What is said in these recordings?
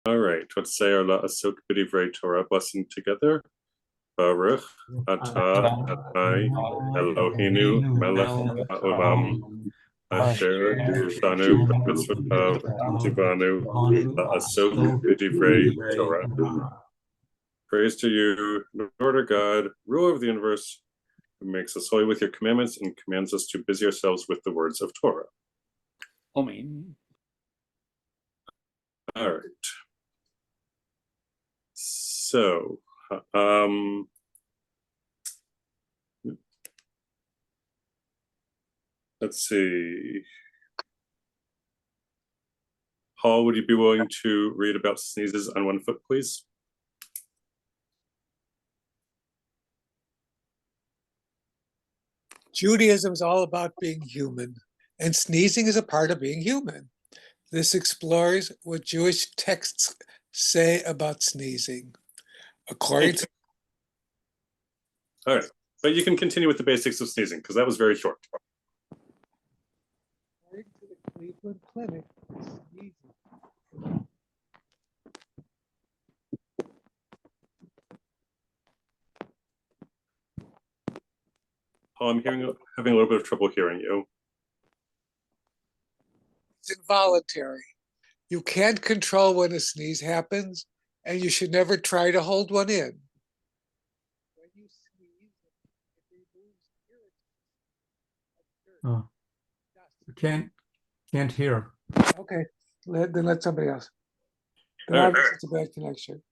All right, let's say our Asok B'divrei Torah blessing together. Baruch atah Adonai Eloheinu melech haolam asher tirshanu b'mitzvotav u'tzivanu la'asok b'divrei Torah. Praise to you, Lord our God, ruler of the universe, who makes us holy with your commandments and commands us to busy ourselves with the words of Torah. Amen. All right. So, let's see. Paul, would you be willing to read about sneezes on one foot, please? Judaism is all about being human, and sneezing is a part of being human. This explores what Jewish texts say about sneezing. According to All right, but you can continue with the basics of sneezing because that was very short. According to the Cleveland Clinic, sneezing. Paul, I'm having a little bit of trouble hearing you. It's involuntary. You can't control when a sneeze happens, and you should never try to hold one in. When you sneeze, it removes irritants. Can't hear. Okay, then let somebody else. Then All right. obviously it's a bad connection.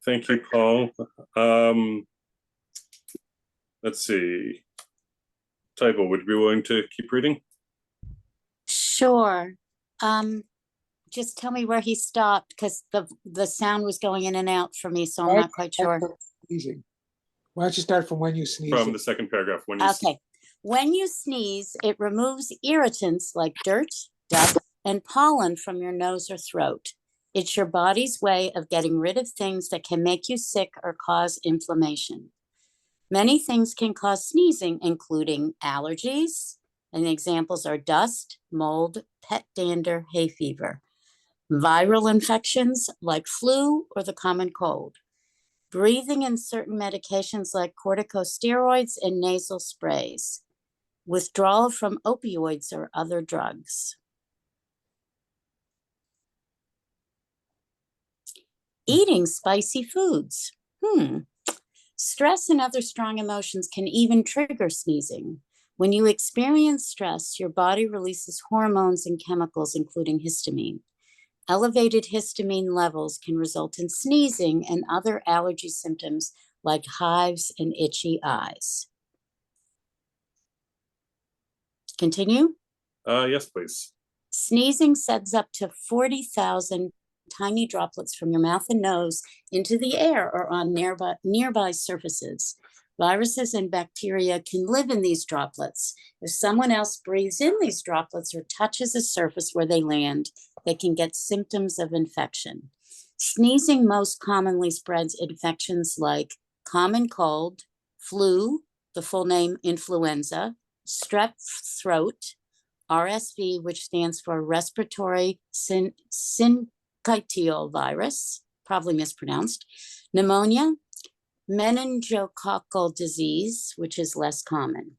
Thank you, Paul. Let's see. Typo, would you be willing to keep reading? Sure. Just tell me where he stopped because the sound was going in and out for me, so I'm not quite sure. Sneezing. Why don't you start from when you sneeze? From the second paragraph. When you Okay. When you sneeze, it removes irritants like dirt, dust, and pollen from your nose or throat. It's your body's way of getting rid of things that can make you sick or cause inflammation. Many things can cause sneezing, including allergies, and examples are dust, mold, pet dander, hay fever. Viral infections like flu or the common cold. Breathing in certain medications like corticosteroids and nasal sprays. Withdrawal from opioids or other drugs. Eating spicy foods. Stress and other strong emotions can even trigger sneezing. When you experience stress, your body releases hormones and chemicals, including histamine. Elevated histamine levels can result in sneezing and other allergy symptoms like hives and itchy eyes. Continue? Yes, please. Sneezing sends up to 40,000 tiny droplets from your mouth and nose into the air or on nearby surfaces. Viruses and bacteria can live in these droplets. If someone else breathes in these droplets or touches a surface where they land, they can get symptoms of infection. Sneezing most commonly spreads infections like common cold, flu, the full name influenza, strep throat, RSV, which stands for respiratory syncytial virus, probably mispronounced, pneumonia, meningococcal disease, which is less common.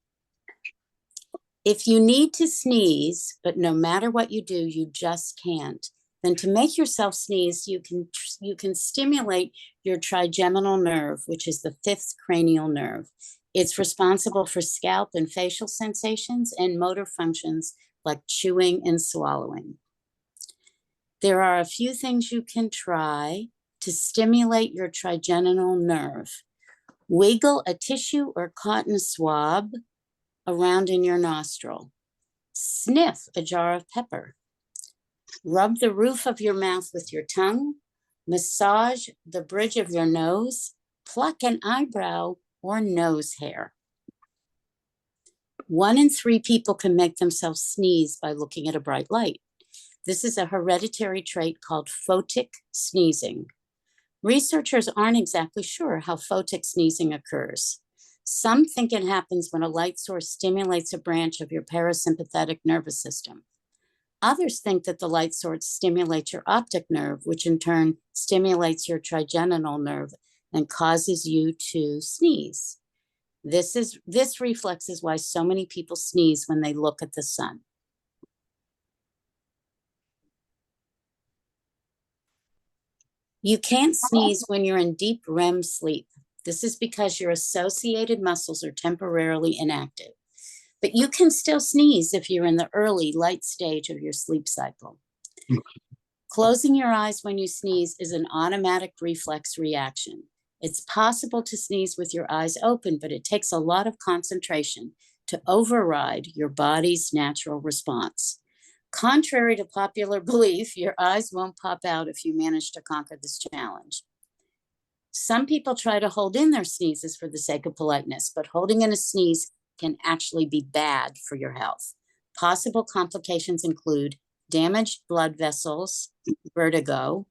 If you need to sneeze, but no matter what you do, you just can't, then to make yourself sneeze, you can stimulate your trigeminal nerve, which is the fifth cranial nerve. It's responsible for scalp and facial sensations and motor functions like chewing and swallowing. There are a few things you can try to stimulate your trigeminal nerve. Wiggle a tissue or cotton swab around in your nostril. Sniff a jar of pepper. Rub the roof of your mouth with your tongue. Massage the bridge of your nose. Pluck an eyebrow or nose hair. 1 in 3 people can make themselves sneeze by looking at a bright light. This is a hereditary trait called photic sneezing. Researchers aren't exactly sure how photic sneezing occurs. Some think it happens when a light source stimulates a branch of your parasympathetic nervous system. Others think that the light source stimulates your optic nerve, which in turn stimulates your trigeminal nerve and causes you to sneeze. This reflex is why so many people sneeze when they look at the sun. You can't sneeze when you're in deep REM sleep. This is because your associated muscles are temporarily inactive. But you can still sneeze if you're in the early light stage of your sleep cycle. Closing your eyes when you sneeze is an automatic reflex reaction. It's possible to sneeze with your eyes open, but it takes a lot of concentration to override your body's natural response. Contrary to popular belief, your eyes won't pop out if you manage to conquer this challenge. Some people try to hold in their sneezes for the sake of politeness, but holding in a sneeze can actually be bad for your health. Possible complications include damaged blood vessels, vertigo,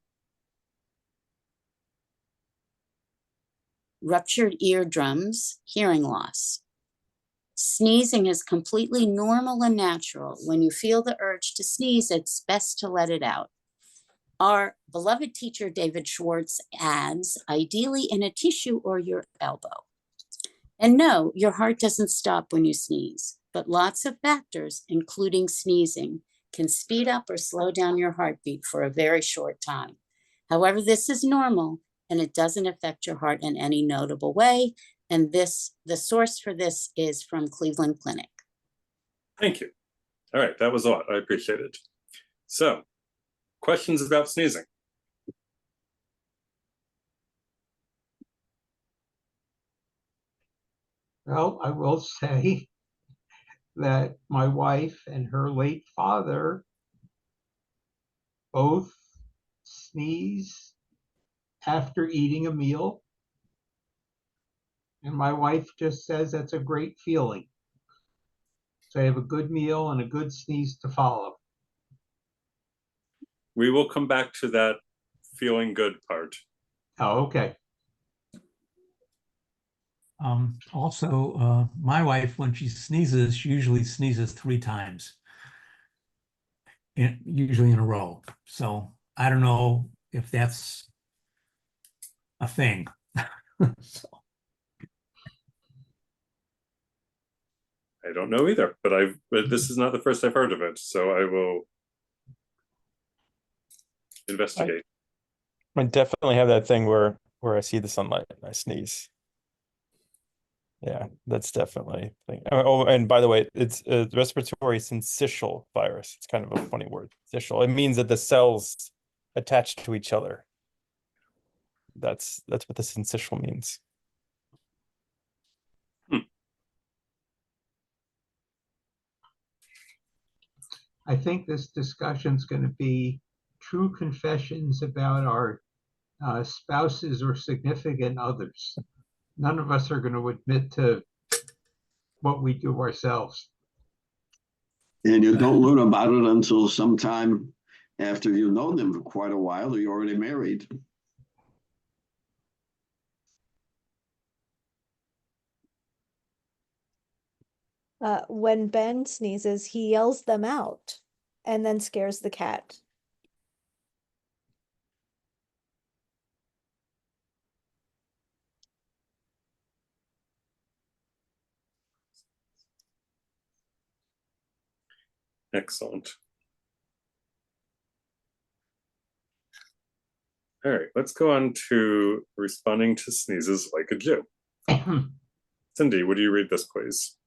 ruptured eardrums, hearing loss. Sneezing is completely normal and natural. When you feel the urge to sneeze, it's best to let it out. Our beloved teacher, David Schwartz, adds, ideally in a tissue or your elbow. And no, your heart doesn't stop when you sneeze, but lots of factors, including sneezing, can speed up or slow down your heartbeat for a very short time. However, this is normal and it doesn't affect your heart in any notable way. And the source for this is from Cleveland Clinic. Thank you. All right, that was a lot. I appreciate it. So, questions about sneezing? Well, I will say that my wife and her late father both sneeze after eating a meal. And my wife just says that's a great feeling. So I have a good meal and a good sneeze to follow. We will come back to that feeling good part. Oh, okay. Also, my wife, when she sneezes, she usually sneezes 3 times, usually in a row. So I don't know if that's a thing. So. I don't know either, but this is not the first I've heard of it, so I will investigate. I definitely have that thing where I see the sunlight and I sneeze. Yeah, that's definitely a thing. Oh, and by the way, it's a respiratory syncytial virus. It's kind of a funny word. Syncytial. It means that the cells attach to each other. That's what the syncytial means. I think this discussion is going to be true confessions about our spouses or significant others. None of us are going to admit to what we do ourselves. And you don't learn about it until sometime after you've known them for quite a while, or you're already married. When Ben sneezes, he yells them out and then scares the cat. Excellent. All right, let's go on to responding to sneezes like a Jew. Cindy, would you read this, please?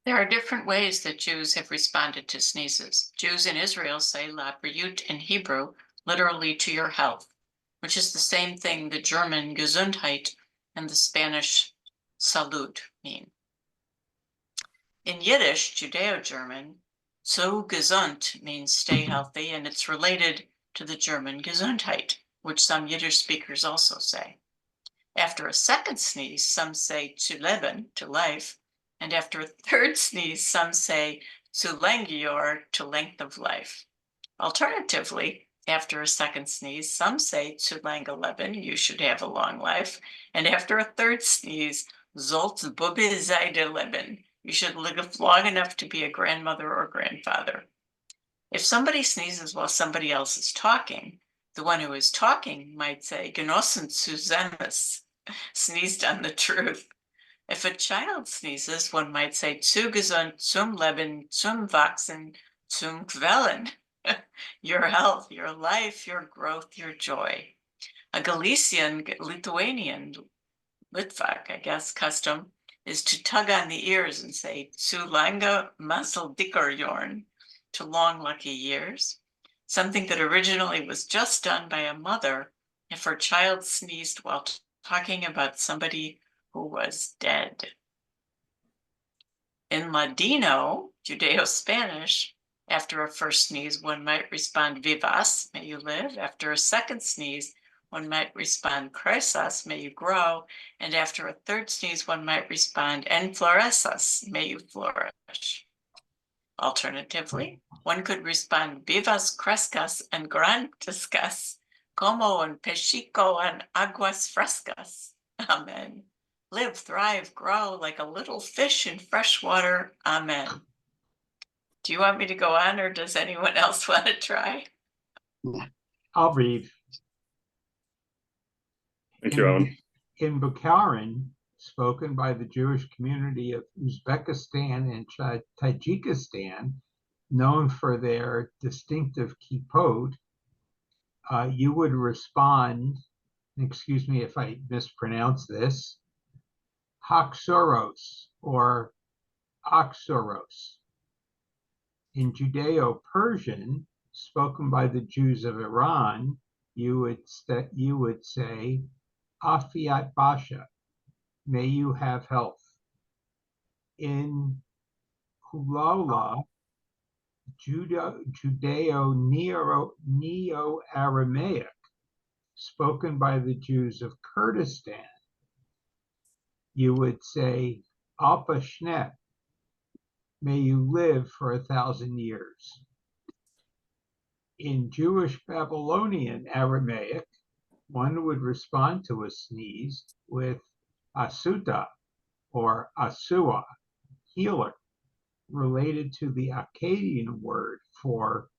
There are different ways that Jews have responded to sneezes. Jews in Israel say la briut in Hebrew, literally to your health, which is the same thing the German Gesundheit and the Spanish Salud mean. In Yiddish, Judeo-German, so gesund means stay healthy, and it's related to the German Gesundheit, which some Yiddish speakers also say. After a second sneeze, some say zu leben, to life, and after a third sneeze, some say zu langior, to length of life. Alternatively, after a second sneeze, some say zu lange leben, you should have a long life, and after a third sneeze, sollst Bubbe seide leben, You should live long enough to be a grandmother or grandfather. If somebody sneezes while somebody else is talking, the one who is talking might say, Genossen Susanus, sneezed on the truth. If a child sneezes, one might say, Zu gesund, zum Leben, zum Wachsen, zum Quellen. Your health, your life, your growth, your joy. A Galician, Lithuanian, Litvak, I guess, custom is to tug on the ears and say, Zu lange Masel dicker Jorn, to long lucky years. Something that originally was just done by a mother if her child sneezed while talking about somebody who was dead. In Ladino, Judeo-Spanish, after a first sneeze, one might respond, vivas, may you live. After a second sneeze, one might respond, cresas, may you grow. And after a third sneeze, one might respond, enfloresas, may you flourish. Alternatively, one could respond, vivas crezcas and grandezcas, como un pechico en aguas frescas. Amen. Live, thrive, grow like a little fish in fresh water. Amen. Do you want me to go on, or does anyone else want to try? I'll read. Thank you, Alan. In Bukharan, spoken by the Jewish community of Uzbekistan and Tajikistan, known for their distinctive kippot, you would respond, excuse me if I mispronounce this, Haxoros or Oxoros. In Judeo-Persian, spoken by the Jews of Iran, you would say, Afiat Basha, may you have health. In Hulala, Judeo-Neo-Aramaic, spoken by the Jews of Kurdistan, you would say, Alpa Shnet, may you live for 1,000 years. In Jewish Babylonian Aramaic, one would respond to a sneeze with Asuta or Asua, healer, related to the Akkadian word for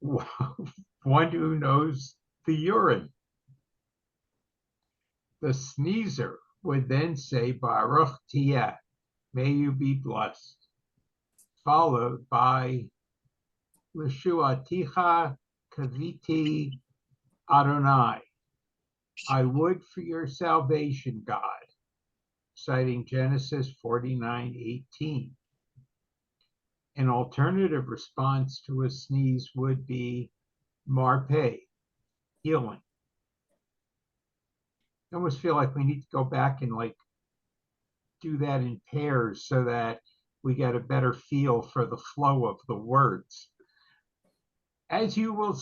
one who knows the urine. The sneezer would then say Baruch Tiyah, may you be blessed, followed by Lishuaticha Kaviti Adonai, I would for your salvation, God, citing Genesis 49:18. An alternative response to a sneeze would be Marpe, healing. I almost feel like we need to go back and do that in pairs so that we get a better feel for the flow of the words. As we will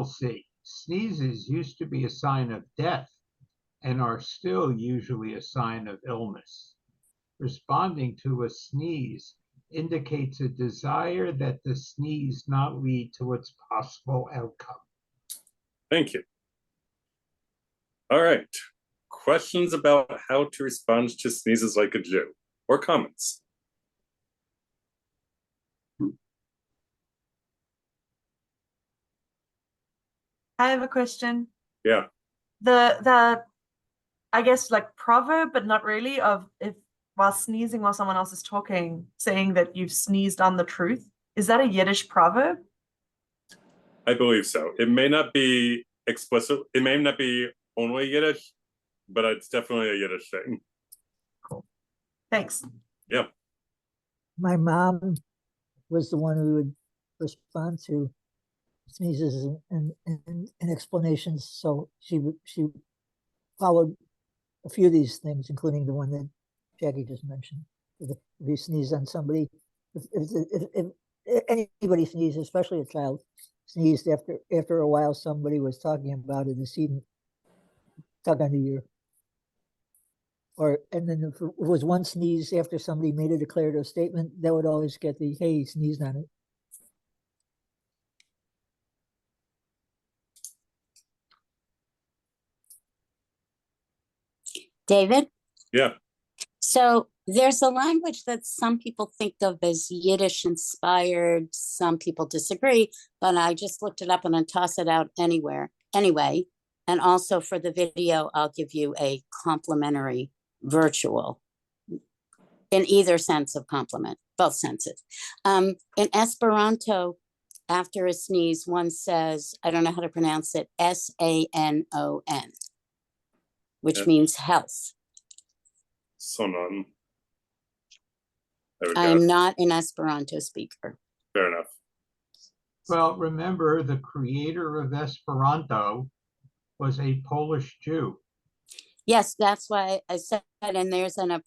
see, sneezes used to be a sign of death and are still usually a sign of illness. Responding to a sneeze indicates a desire that the sneeze not lead to its possible outcome. Thank you. All right. Questions about how to respond to sneezes like a Jew, or comments? I have a question. Yeah. The I guess proverb, but not really, of if while sneezing while someone else is talking, saying that you've sneezed on the truth. Is that a Yiddish proverb? I believe so. It may not be explicit. It may not be only Yiddish, but it's definitely a Yiddish thing. Cool. Thanks. Yeah. My mom was the one who would respond to sneezes and explanations. So she followed a few of these things, including the one that Jackie just mentioned. If you sneeze on somebody, if anybody sneezes, especially a child, sneezed after a while, somebody was talking about it, this even tug on the ear. And then if it was one sneeze after somebody made a declarative statement, that would always get the, hey, he sneezed on it. David? Yeah. So there's a language that some people think of as Yiddish inspired. Some people disagree, but I just looked it up and I toss it out anyway. And also for the video, I'll give you a complimentary virtual in either sense of compliment, both senses. In Esperanto, after a sneeze, one says, I don't know how to pronounce it, S-A-N-O-N, which Yeah. means health. Sonon. There we I go. am not an Esperanto speaker. Fair enough. Well, remember, the creator of Esperanto was a Polish Jew. Yes, that's why I said, and there's an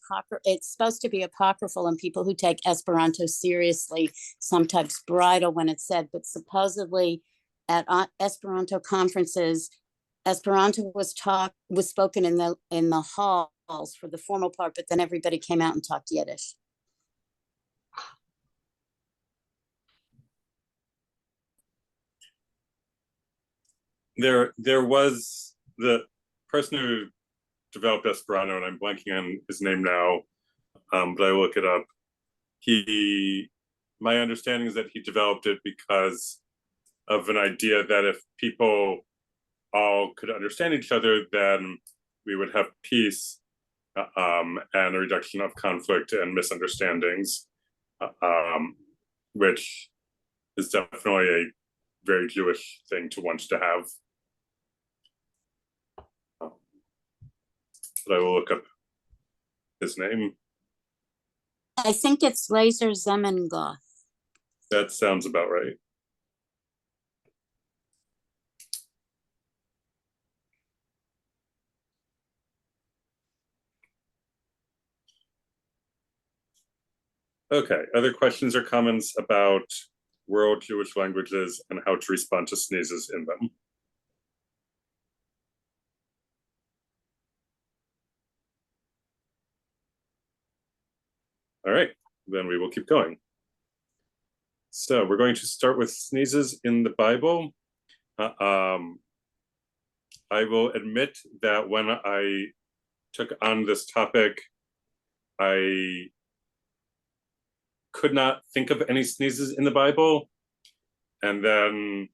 it's supposed to be apocryphal, and people who take Esperanto seriously sometimes bridle when it's said, but supposedly at Esperanto conferences, Esperanto was spoken in the halls for the formal part, but then everybody came out and talked Yiddish. There was the person who developed Esperanto, and I'm blanking on his name now, but I will look it up. My understanding is that he developed it because of an idea that if people all could understand each other, then we would have peace and a reduction of conflict and misunderstandings, which is definitely a very Jewish thing to want to have. But I will look up his name. I think it's Laser Zemengoth. That sounds about right. Okay, other questions or comments about World Jewish Languages and how to respond to sneezes in them? All right, then we will keep going. So we're going to start with sneezes in the Bible. I will admit that when I took on this topic, I could not think of any sneezes in the Bible. And then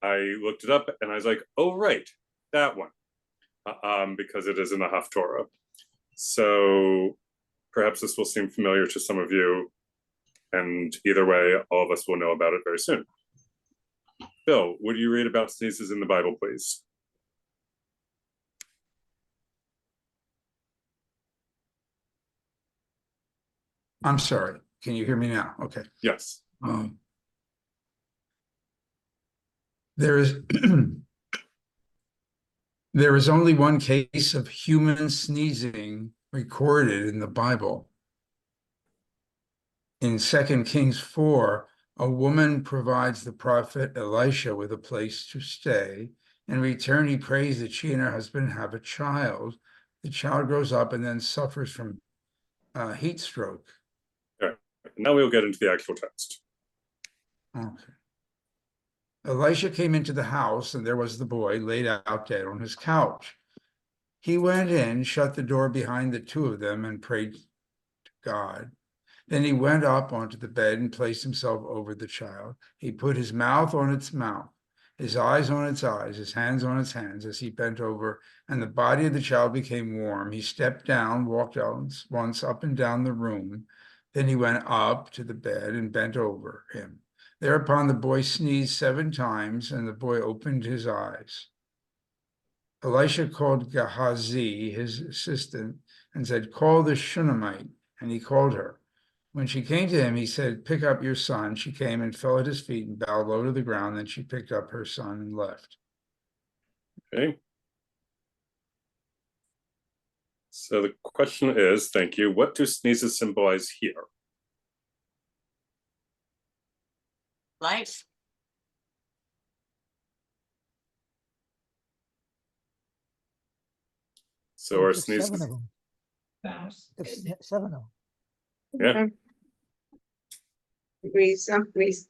I looked it up and I was like, oh, right, that one, because it is in the Haftorah. So perhaps this will seem familiar to some of you. And either way, all of us will know about it very soon. Bill, would you read about sneezes in the Bible, please? I'm sorry. Can you hear me now? Okay. Yes. There is there is only one case of human sneezing recorded in the Bible. In 2 Kings 4, a woman provides the prophet Elisha with a place to stay. In return, he prays that she and her husband have a child. The child grows up and then suffers from heat stroke. All right. Now we'll get into the actual text. Okay. Elisha came into the house, and there was the boy laid out dead on his couch. He went in, shut the door behind the two of them, and prayed to God. Then he went up onto the bed and placed himself over the child. He put his mouth on its mouth, his eyes on its eyes, his hands on its hands as he bent over, and the body of the child became warm. He stepped down, walked once up and down the room. Then he went up to the bed and bent over him. Thereupon the boy sneezed 7 times, and the boy opened his eyes. Elisha called Gehazi, his assistant, and said, call the Shunammite. And he called her. When she came to him, he said, pick up your son. She came and fell at his feet and bowed low to the ground. Then she picked up her son and left. Okay. So the question is, thank you, what do sneezes symbolize here? Life. So our Took sneezes. 7 of them. Took 7 of them. Yeah.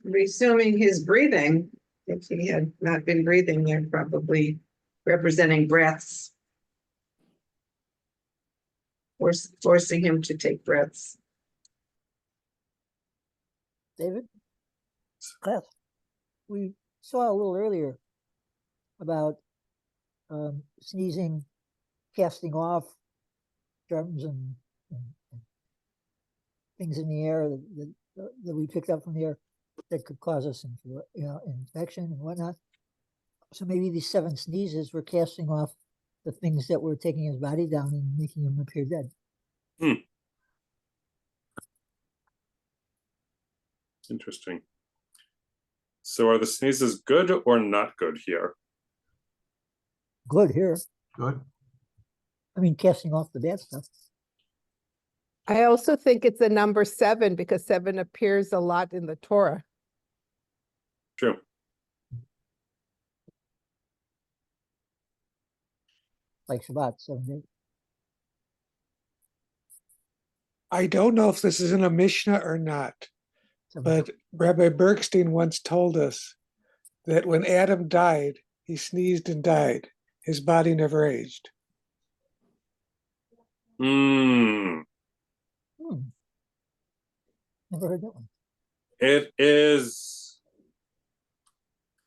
Resuming his breathing, if he had not been breathing, they're probably representing breaths. forcing him to take breaths. David? Class. We saw a little earlier about sneezing, casting off germs and things in the air that we picked up from the air that could cause us infection and whatnot. So maybe these 7 sneezes were casting off the things that were taking his body down and making him appear dead. Interesting. So are the sneezes good or not good here? Good here. Good. I mean, casting off the bad stuff. I also think it's a number 7 because 7 appears a lot in the Torah. True. Like Shabbat, 7 days. I don't know if this is in a Mishnah or not, but Rabbi Bergstein once told us that when Adam died, he sneezed and died. His body never aged. Hmm. Never heard that one. It is.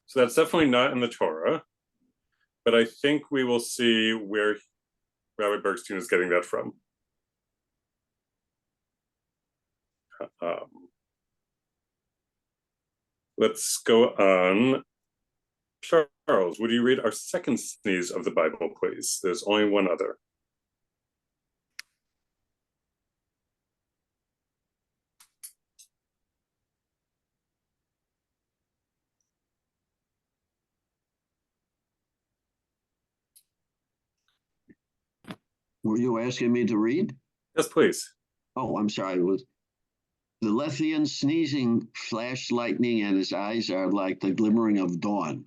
So that's definitely not in the Torah, but I think we will see where Rabbi Bergstein is getting that from. Let's go on. Charles, would you read our second sneeze of the Bible, please? There's only one other. Were you asking me to read? Yes, please. Oh, I'm sorry. It was the Lethean sneezing flash lightning, and his eyes are like the glimmering of dawn.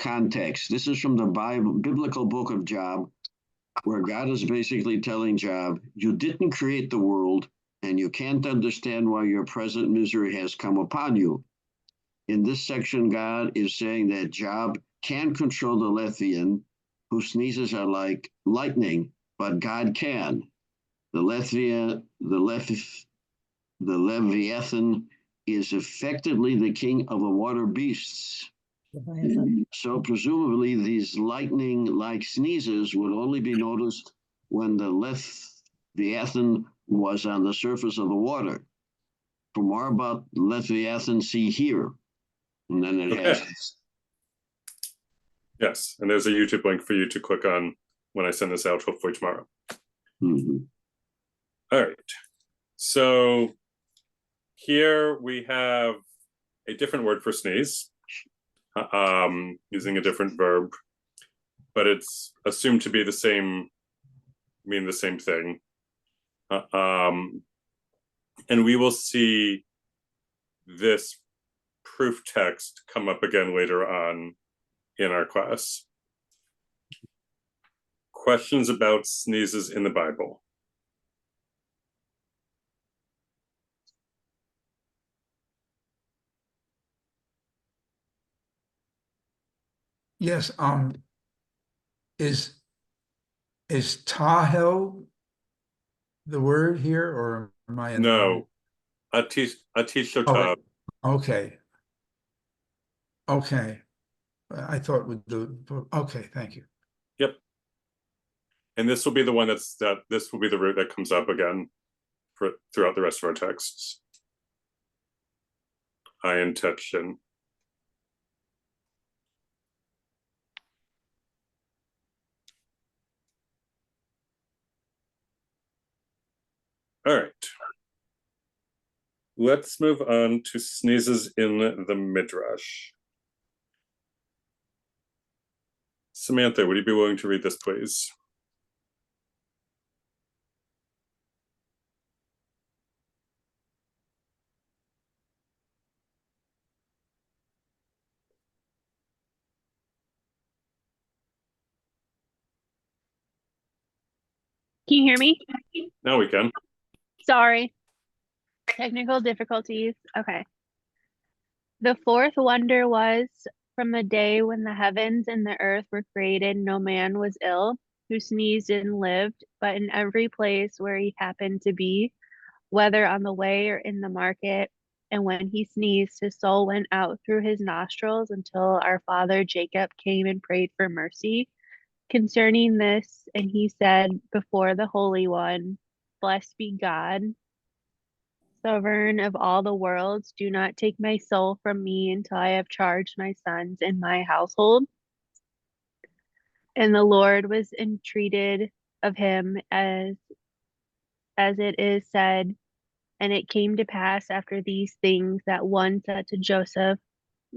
Context. This is from the biblical book of Job, where God is basically telling Job, you didn't create the world, and you can't understand why your present misery has come upon you. In this section, God is saying that Job can control the Lethean, whose sneezes are like lightning, but God can. The Leviathan is effectively the king of the water beasts. So presumably these lightning-like sneezes would only be noticed when the Leviathan was on the surface of the water. For more about Leviathan, see here. And then it has. Yes, and there's a YouTube link for you to click on when I send this out, hopefully tomorrow. All right. So here we have a different word for sneeze, using a different verb, but it's assumed to be the same, mean the same thing. And we will see this proof text come up again later on in our class. Questions about sneezes in the Bible? Yes, is tahel the word here, or am I in No. Atishotab. Okay. Okay. I thought with the okay, thank you. Yep. And this will be the one this will be the root that comes up again throughout the rest of our texts. Ayin Tetchin. All right. Let's move on to sneezes in the Midrash. Samantha, would you be willing to read this, please? Can you hear me? Now we can. Sorry. Technical difficulties. Okay. The fourth wonder was, from the day when the heavens and the earth were created, no man was ill. who sneezed and lived, but in every place where he happened to be, whether on the way or in the market. And when he sneezed, his soul went out through his nostrils until our father Jacob came and prayed for mercy concerning this. And he said before the Holy One, blessed be God, sovereign of all the worlds. Do not take my soul from me until I have charged my sons and my household. And the Lord was entreated of him as it is said. And it came to pass after these things that one said to Joseph,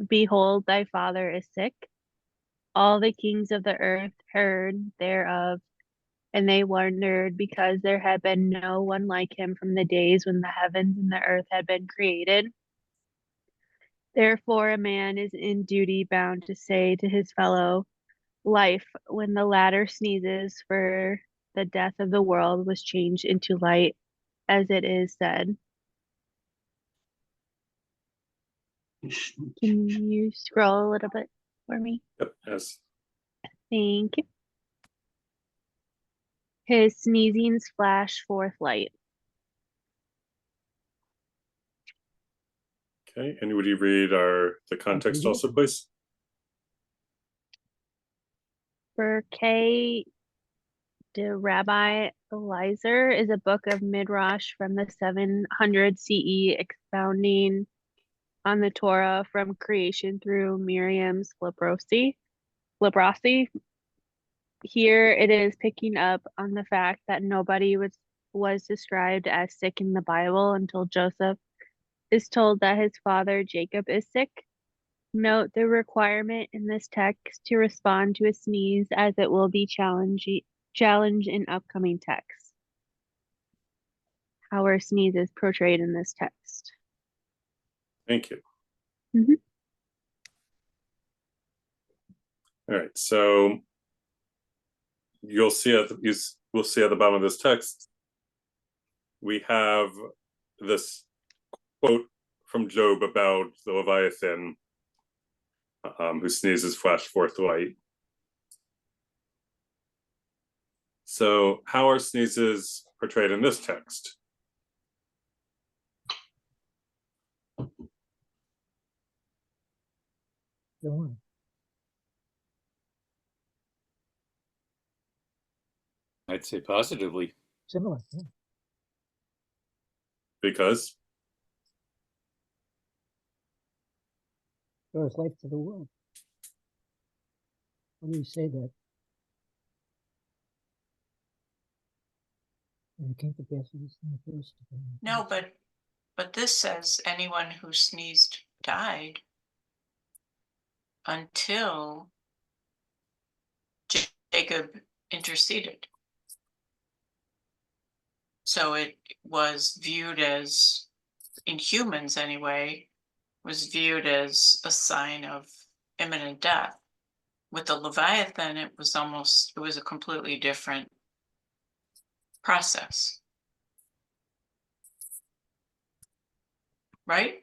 behold, thy father is sick. All the kings of the earth heard thereof, and they wondered, because there had been no one like him from the days when the heavens and the earth had been created. Therefore a man is in duty bound to say to his fellow life, when the latter sneezes, for the death of the world was changed into light, as it is said. Can you scroll a little bit for me? Yep, yes. Thank you. His sneezings flash forth light. Okay, and would you read the context also, please? For K. de Rabbi Eliezer is a book of Midrash from the 700 CE expounding on the Torah from creation through Miriam's leprosy. Here it is picking up on the fact that nobody was described as sick in the Bible until Joseph is told that his father Jacob is sick. Note the requirement in this text to respond to a sneeze, as it will be challenged in upcoming texts. How are sneezes portrayed in this text? Thank you. Mhm. All right, so we'll see at the bottom of this text, we have this quote from Job about the Leviathan who sneezes flash forth light. So how are sneezes portrayed in this text? I'd say positively. Similar, yeah. Because? There is life to the world. What do you say that? And it came to pass this thing first. No, but this says anyone who sneezed died until Jacob interceded. So it was viewed as, in humans anyway, was viewed as a sign of imminent death. With the Leviathan, it was a completely different process. Right?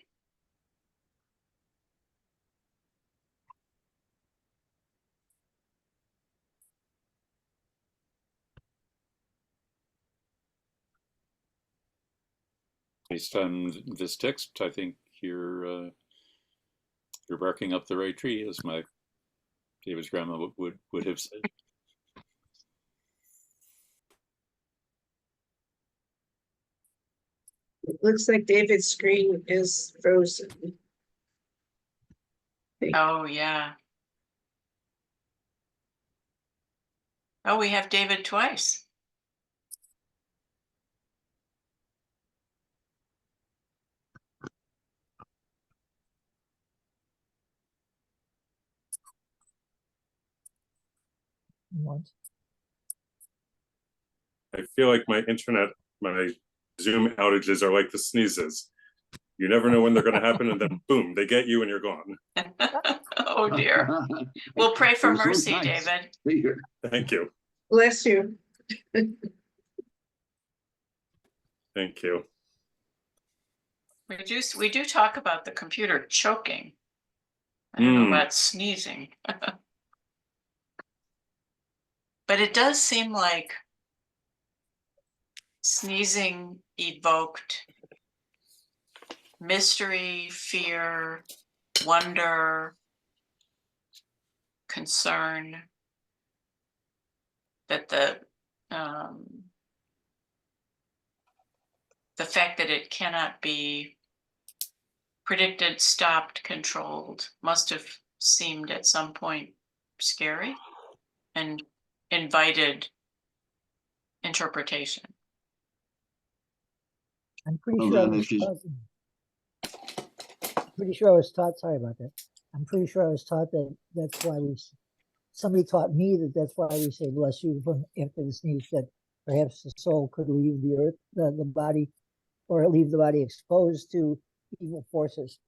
Based on this text, I think you're barking up the right tree, as my David's grandma would have said. It looks like David's screen is frozen. Oh, yeah. Oh, we have David twice. Once. I feel like my Zoom outages are like the sneezes. You never know when they're going to happen, and then boom, they get you and you're gone. Oh dear. We'll pray for You're so mercy, nice. David. Thank you. Bless you. Thank you. We do talk about the computer choking. I don't know about sneezing. But it does seem like sneezing evoked mystery, fear, wonder, concern, that the fact that it cannot be predicted, stopped, controlled must have seemed at some point scary and invited interpretation. I'm pretty Well, sure I then was if you- taught, pretty sure I was taught, sorry about that. I'm pretty sure I was taught that that's why somebody taught me that that's why we say bless you from after the sneeze, that perhaps the soul could leave the earth, the body, or leave the body exposed to evil forces.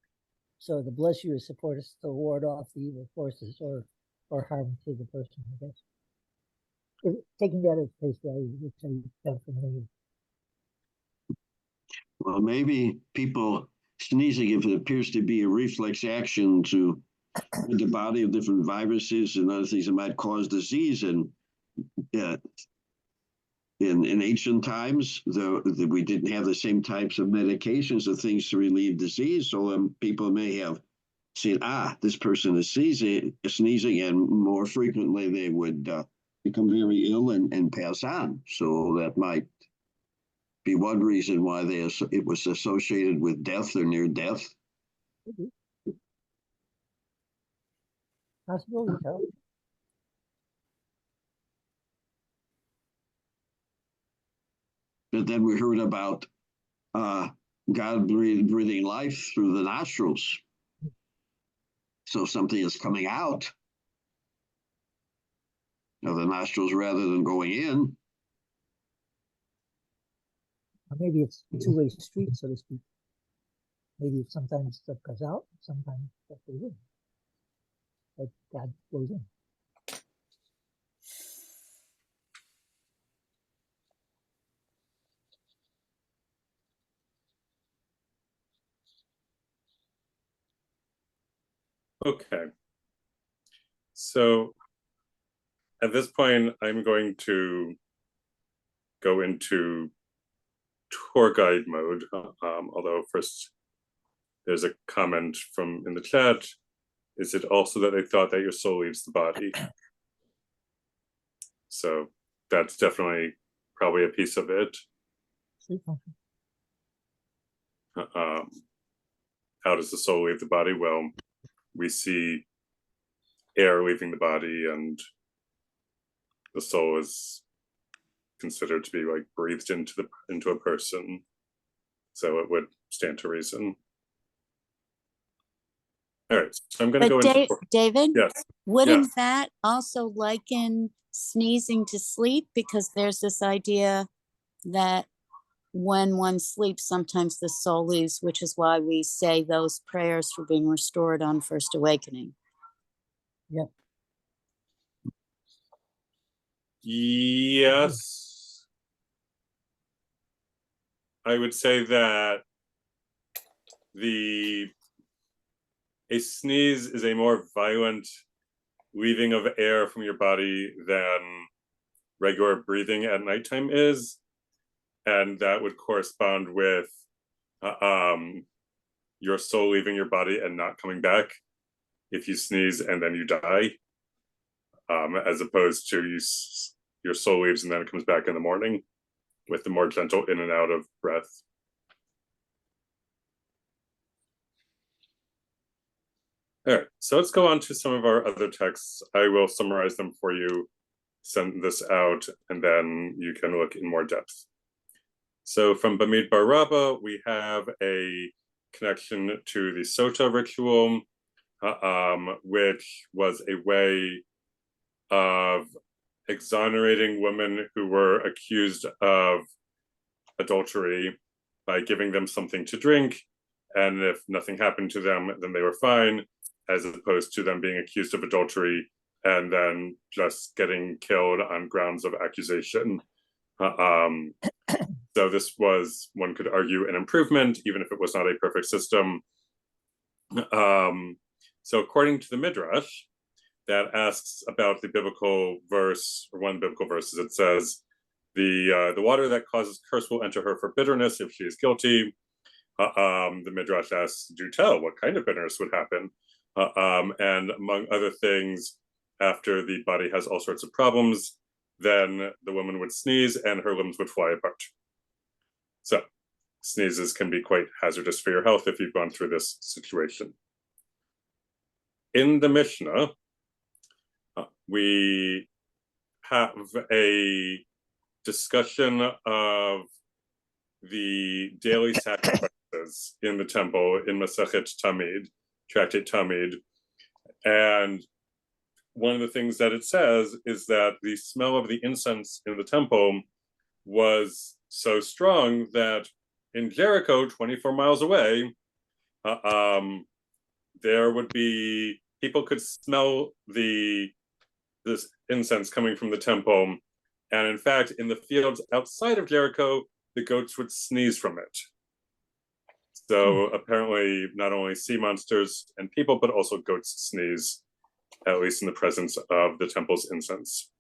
So the bless you is supposed to ward off the evil forces or harm to the person, I guess. Taking that as face value, which I have familiar. Well, maybe people sneezing, if it appears to be a reflex action to rid the body of different viruses and other things that might cause disease. And in ancient times, we didn't have the same types of medications or things to relieve disease. So people may have seen, this person is sneezing, and more frequently they would become very ill and pass on. So that might be one reason why it was associated with death or near death. Possibility, Charles. But then we heard about God breathing life through the nostrils. So something is coming out of the nostrils rather than going in. Or maybe it's a two-way street, so to speak. Maybe sometimes stuff goes out, sometimes stuff goes in. But God goes in. Okay. So at this point, I'm going to go into tour guide mode. Although first there's a comment from in the chat. Is it also that they thought that your soul leaves the body? So that's definitely probably a piece of it. How does the soul leave the body? Well, we see air leaving the body, and the soul is considered to be like breathed into a person, so it would stand to reason. All right, so I'm going to go into David, yes, wouldn't that also liken sneezing to sleep? Because there's this idea that when one sleeps, sometimes the soul leaves, which is why we say those prayers for being restored on first awakening. Yeah. Yes. I would say that a sneeze is a more violent leaving of air from your body than regular breathing at nighttime is. And that would correspond with your soul leaving your body and not coming back if you sneeze and then you die, as opposed to your soul leaves and then it comes back in the morning with the more gentle in and out of breath. All right, so let's go on to some of our other texts. I will summarize them for you, send this out, and then you can look in more depth. So from Bamidbar Rabbah, we have a connection to the Sota ritual, which was a way of exonerating women who were accused of adultery by giving them something to drink, and if nothing happened to them, then they were fine, as opposed to them being accused of adultery and then just getting killed on grounds of accusation. So this was, one could argue, an improvement, even if it was not a perfect system. So according to the Midrash, that asks about the biblical verse, or one of the biblical verses. It says, the water that causes curse will enter her for bitterness if she is guilty. The Midrash asks, do tell, what kind of bitterness would happen? And among other things, after the body has all sorts of problems, then the woman would sneeze and her limbs would fly apart. So sneezes can be quite hazardous for your health if you've gone through this situation. In the Mishnah, we have a discussion of the daily sacrifices in the temple in Masechet Tamid, Tractate Tamid. And one of the things that it says is that the smell of the incense in the temple was so strong that in Jericho, 24 miles away, there would be, people could smell this incense coming from the temple. And in fact, in the fields outside of Jericho, the goats would sneeze from it. So apparently not only sea monsters and people, but also goats sneeze, at least in the presence of the temple's incense.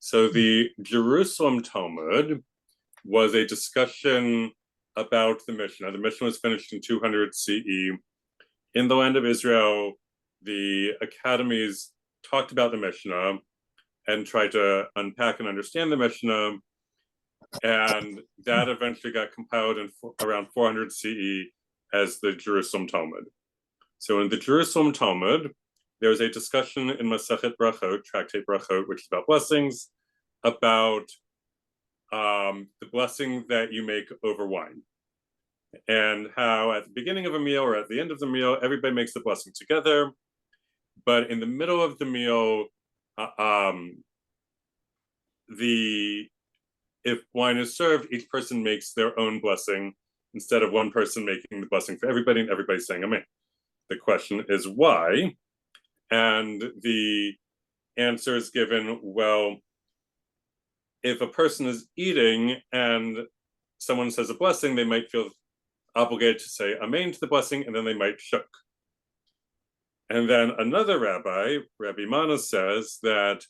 So the Jerusalem Talmud was a discussion about the Mishnah. The Mishnah was finished in 200 CE. In the land of Israel, the academies talked about the Mishnah and tried to unpack and understand the Mishnah. And that eventually got compiled in around 400 CE as the Jerusalem Talmud. So in the Jerusalem Talmud, there's a discussion in Masechet Brachot, Tractate Brachot, which is about blessings, about the blessing that you make over wine. And how at the beginning of a meal or at the end of the meal, everybody makes the blessing together. But in the middle of the meal, if wine is served, each person makes their own blessing instead of one person making the blessing for everybody and everybody saying amen. The question is why? And the answer is given, well, if a person is eating and someone says a blessing, they might feel obligated to say amen to the blessing, and then they might shuk. And then another rabbi, Rabbi Mana, says that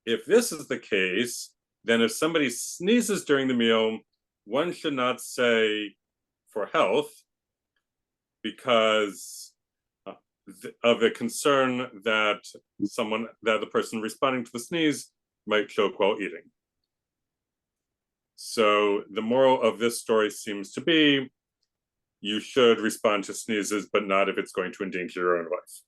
if this is the case, then if somebody sneezes during the meal, one should not say for health, because of the concern that the person responding to the sneeze might choke while eating. So the moral of this story seems to be, you should respond to sneezes, but not if it's going to endanger your own life.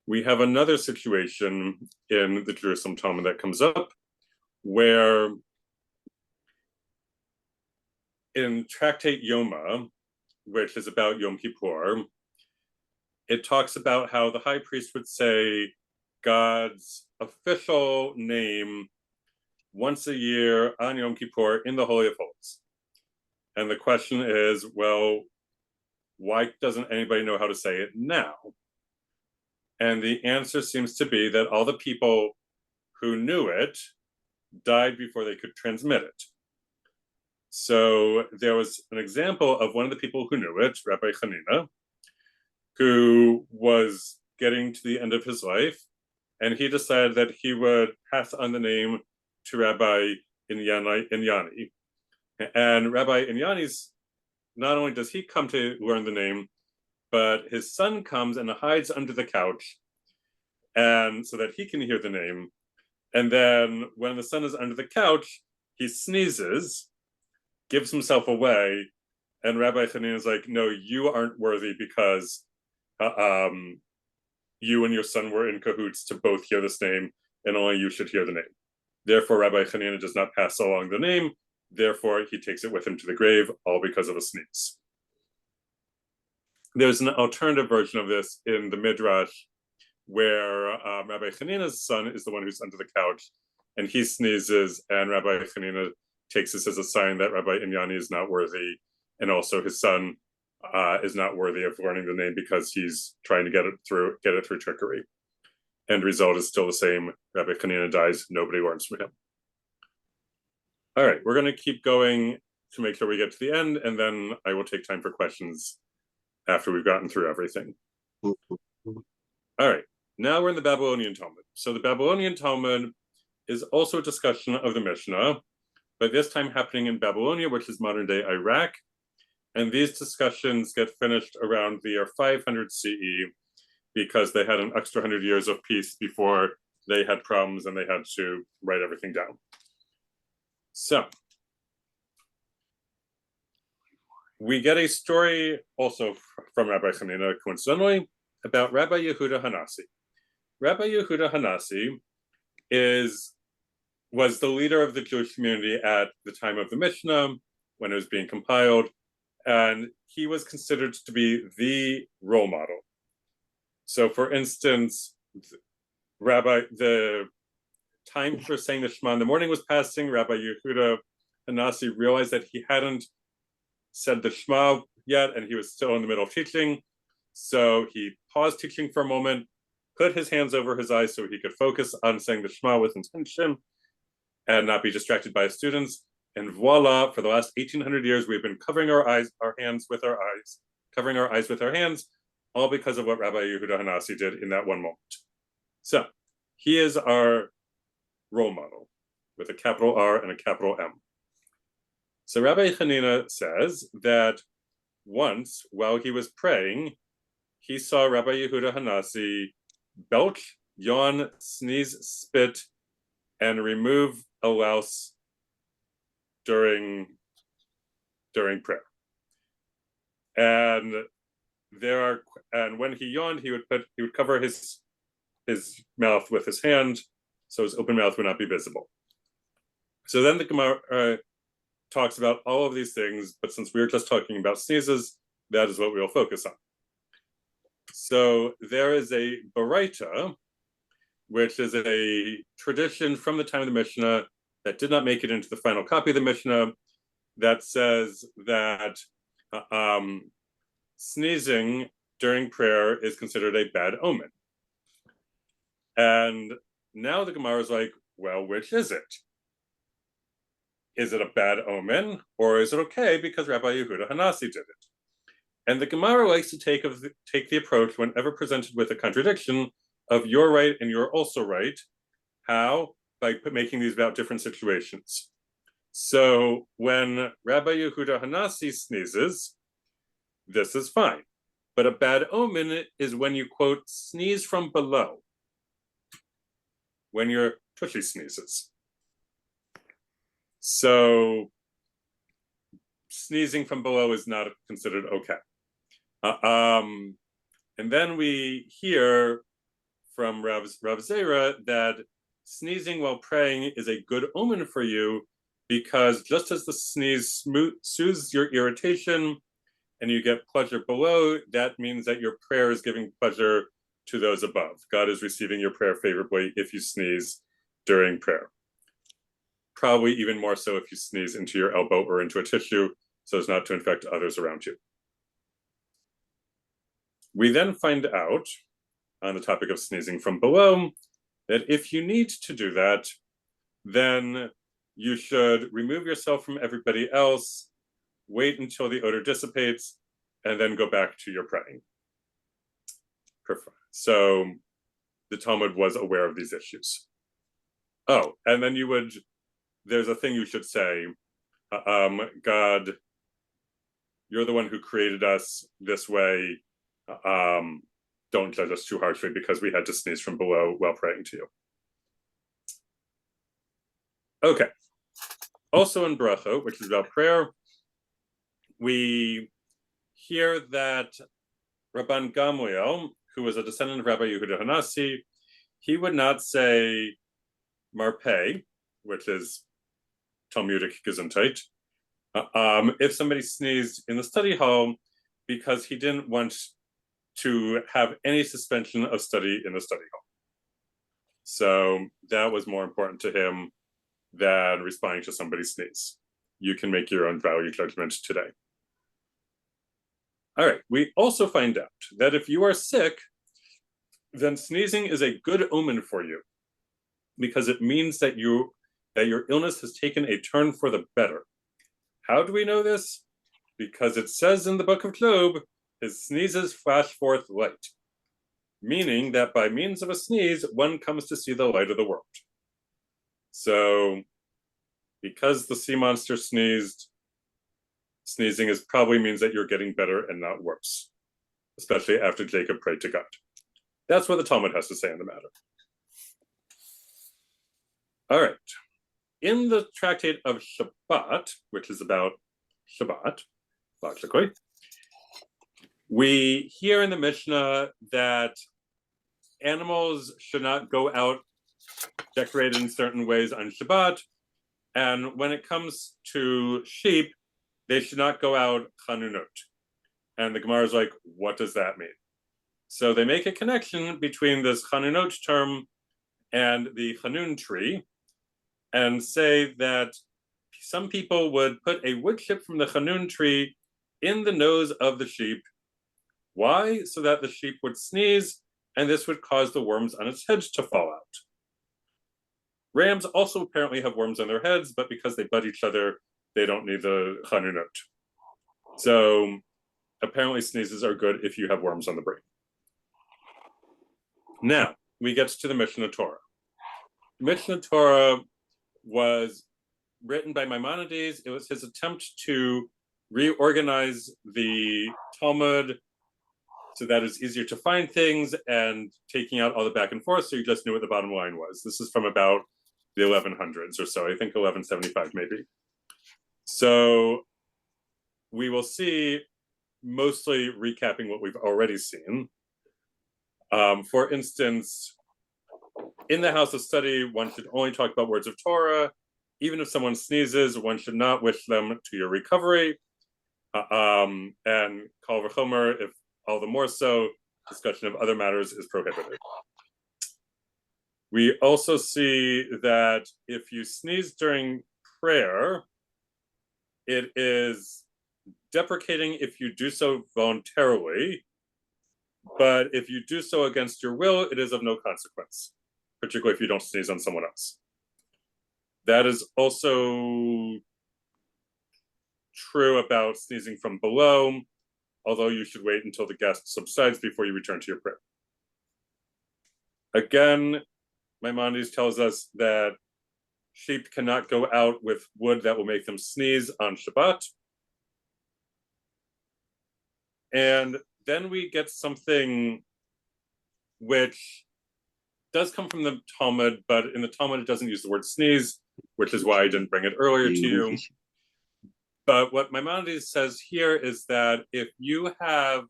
We have another situation in the Jerusalem Talmud that comes up, where in Tractate Yoma, which is about Yom Kippur, it talks about how the high priest would say God's official name once a year on Yom Kippur in the Holy of Holies. And the question is, well, why doesn't anybody know how to say it now? And the answer seems to be that all the people who knew it died before they could transmit it. So there was an example of one of the people who knew it, Rabbi Hanina, who was getting to the end of his life, and he decided that he would pass on the name to Rabbi Inyani. And Rabbi Inyani's, not only does he come to learn the name, but his son comes and hides under the couch, and so that he can hear the name. And then when the son is under the couch, he sneezes, gives himself away, and Rabbi Hanina is like, no, you aren't worthy because you and your son were in cahoots to both hear this name, and only you should hear the name. Therefore, Rabbi Hanina does not pass along the name. Therefore, he takes it with him to the grave, all because of a sneeze. There's an alternative version of this in the Midrash, where Rabbi Hanina's son is the one who's under the couch, and he sneezes, and Rabbi Hanina takes this as a sign that Rabbi Inyani is not worthy, and also his son is not worthy of learning the name because he's trying to get it through trickery. End result is still the same. Rabbi Hanina dies, nobody learns from him. All right, we're going to keep going to make sure we get to the end, and then I will take time for questions after we've gotten through everything. All right, now we're in the Babylonian Talmud. So the Babylonian Talmud is also a discussion of the Mishnah, but this time happening in Babylonia, which is modern-day Iraq. And these discussions get finished around the year 500 CE because they had an extra 100 years of peace before they had problems and they had to write everything down. So we get a story also from Rabbi Hanina, coincidentally, about Rabbi Yehuda Hanasi. Rabbi Yehuda Hanasi was the leader of the Jewish community at the time of the Mishnah when it was being compiled, and he was considered to be the role model. So, for instance, the time for saying the Shema in the morning was passing. Rabbi Yehuda Hanasi realized that he hadn't said the Shema yet, and he was still in the middle of teaching. So he paused teaching for a moment, put his hands over his eyes so he could focus on saying the Shema with intention and not be distracted by his students. And voila, for the last 1800 years, we've been covering our eyes with our hands, all because of what Rabbi Yehuda Hanasi did in that one moment. So he is our role model with a capital R and a capital M. So Rabbi Hanina says that once while he was praying, he saw Rabbi Yehuda Hanasi belch, yawn, sneeze, spit, and remove a louse during prayer. And when he yawned, he would cover his mouth with his hand, so his open mouth would not be visible. So then the Gemara talks about all of these things, but since we were just talking about sneezes, that is what we will focus on. So there is a Baraita, which is a tradition from the time of the Mishnah that did not make it into the final copy of the Mishnah, that says that sneezing during prayer is considered a bad omen. And now the Gemara is like, well, which is it? Is it a bad omen, or is it okay because Rabbi Yehuda Hanasi did it? And the Gemara likes to take the approach whenever presented with a contradiction of you're right and you're also right. How? By making these about different situations. So when Rabbi Yehuda Hanasi sneezes, this is fine. But a bad omen is when you, quote, sneeze from below, when your tushy sneezes. So sneezing from below is not considered okay. And then we hear from Rav Zera that sneezing while praying is a good omen for you, because just as the sneeze soothes your irritation and you get pleasure below, that means that your prayer is giving pleasure to those above. God is receiving your prayer favorably if you sneeze during prayer. Probably even more so if you sneeze into your elbow or into a tissue, so as not to infect others around you. We then find out, on the topic of sneezing from below, that if you need to do that, then you should remove yourself from everybody else, wait until the odor dissipates, and then go back to your praying. So the Talmud was aware of these issues. Oh, and then there's a thing you should say, God, you're the one who created us this way. Don't judge us too harshly because we had to sneeze from below while praying to you. Okay. Also in Bracha, which is about prayer, we hear that Rabban Gamliel, who was a descendant of Rabbi Yehuda Hanasi, he would not say marpeh, which is Talmudic Gesundheit, if somebody sneezed in the study hall, because he didn't want to have any suspension of study in the study hall. So that was more important to him than responding to somebody's sneeze. You can make your own value judgment today. All right, we also find out that if you are sick, then sneezing is a good omen for you, because it means that your illness has taken a turn for the better. How do we know this? Because it says in the book of Job, his sneezes flash forth light, meaning that by means of a sneeze, one comes to see the light of the world. So, because the sea monster sneezed, sneezing is probably means that you're getting better and not worse, especially after Jacob prayed to God. That's what the Talmud has to say on the matter. All right. In the tractate of Shabbat, which is about Shabbat, logically, we hear in the Mishnah that animals should not go out decorated in certain ways on Shabbat. And when it comes to sheep, they should not go out chanunot. And the Gemara is like, what does that mean? So they make a connection between this chanunot term and the chanun tree and say that some people would put a wood chip from the chanun tree in the nose of the sheep. Why? So that the sheep would sneeze, and this would cause the worms on its heads to fall out. Rams also apparently have worms on their heads, but because they butt each other, they don't need the chanunot. So apparently sneezes are good if you have worms on the brain. Now, we get to the Mishnah Torah. Mishnah Torah was written by Maimonides. It was his attempt to reorganize the Talmud so that it's easier to find things and taking out all the back and forth so you just knew what the bottom line was. This is from about the 1100s or so, I think 1175 maybe. So we will see, mostly recapping what we've already seen. For instance, in the house of study, one should only talk about words of Torah. Even if someone sneezes, one should not wish them to your recovery. And kal v'chomer, if all the more so, discussion of other matters is prohibited. We also see that if you sneeze during prayer, it is deprecating if you do so voluntarily, but if you do so against your will, it is of no consequence, particularly if you don't sneeze on someone else. That is also true about sneezing from below, although you should wait until the guest subsides before you return to your prayer. Again, Maimonides tells us that sheep cannot go out with wood that will make them sneeze on Shabbat. And then we get something which does come from the Talmud, but in the Talmud it doesn't use the word sneeze, which is why I didn't bring it earlier to you. But what Maimonides says here is that if you have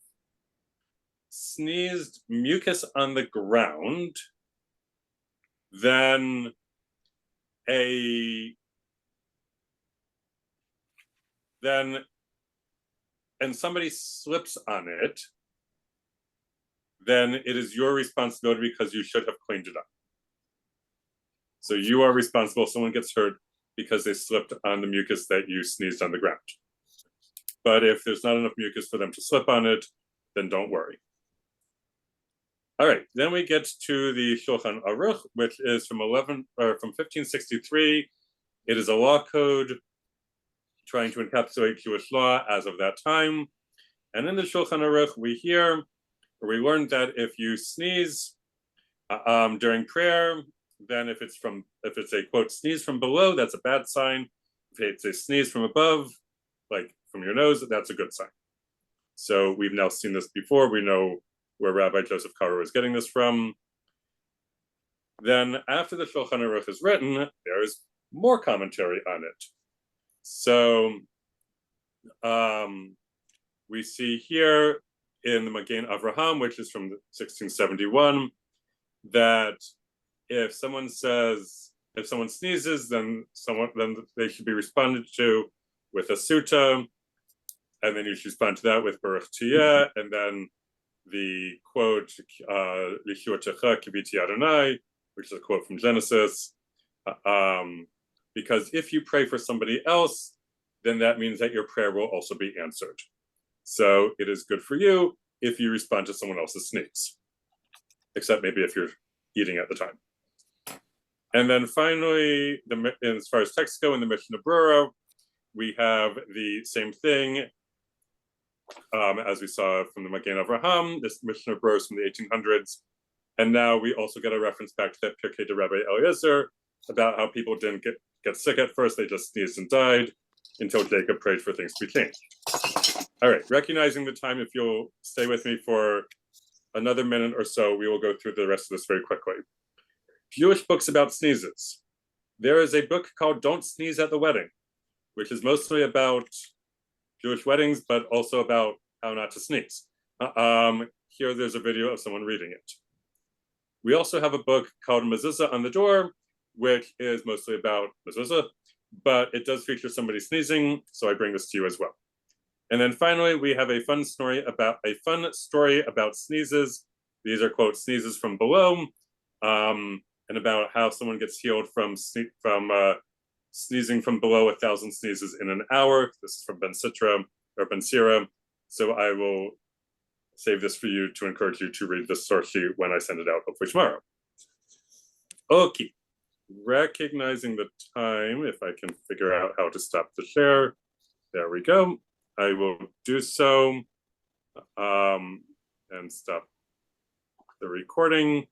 sneezed mucus on the ground, then and somebody slips on it, then it is your responsibility because you should have cleaned it up. So you are responsible if someone gets hurt because they slipped on the mucus that you sneezed on the ground. But if there's not enough mucus for them to slip on it, then don't worry. All right, then we get to the Shulchan Aruch, which is from 1563. It is a law code trying to encapsulate Jewish law as of that time. And in the Shulchan Aruch, we learned that if you sneeze during prayer, then if it's a quote sneeze from below, that's a bad sign. If it's a sneeze from above, like from your nose, that's a good sign. So we've now seen this before. We know where Rabbi Joseph Karo is getting this from. Then after the Shulchan Aruch is written, there's more commentary on it. So we see here in the Magen Avraham, which is from 1671, that if someone sneezes, then they should be responded to with a sutta, and then you should respond to that with Baruch Tiyeh, and then the quote Lichuatecha Kiviti Adonai, which is a quote from Genesis, because if you pray for somebody else, then that means that your prayer will also be answered. So it is good for you if you respond to someone else's sneeze, except maybe if you're eating at the time. And then finally, as far as texts go in the Mishnah Brura, we have the same thing. as we saw from the Magen Avraham, this Mishnah grows from the 1800s. And now we also get a reference back to that Pirkei de Rabbi Eliezer about how people didn't get sick at first, they just sneezed and died until Jacob prayed for things to be changed. All right, recognizing the time, if you'll stay with me for another minute or so, we will go through the rest of this very quickly. Jewish books about sneezes. There is a book called Don't Sneeze at the Wedding, which is mostly about Jewish weddings, but also about how not to sneeze. Here there's a video of someone reading it. We also have a book called Mezuzah on the Door, which is mostly about mezuzah, but it does feature somebody sneezing, so I bring this to you as well. And then finally, we have a fun story about sneezes. These are, quote, sneezes from below, and about how someone gets healed from sneezing from below 1,000 sneezes in an hour. This is from Ben Sira. So I will save this for you to encourage you to read the source sheet when I send it out, hopefully tomorrow. Okay, recognizing the time, if I can figure out how to stop the share. There we go. I will do so and stop the recording.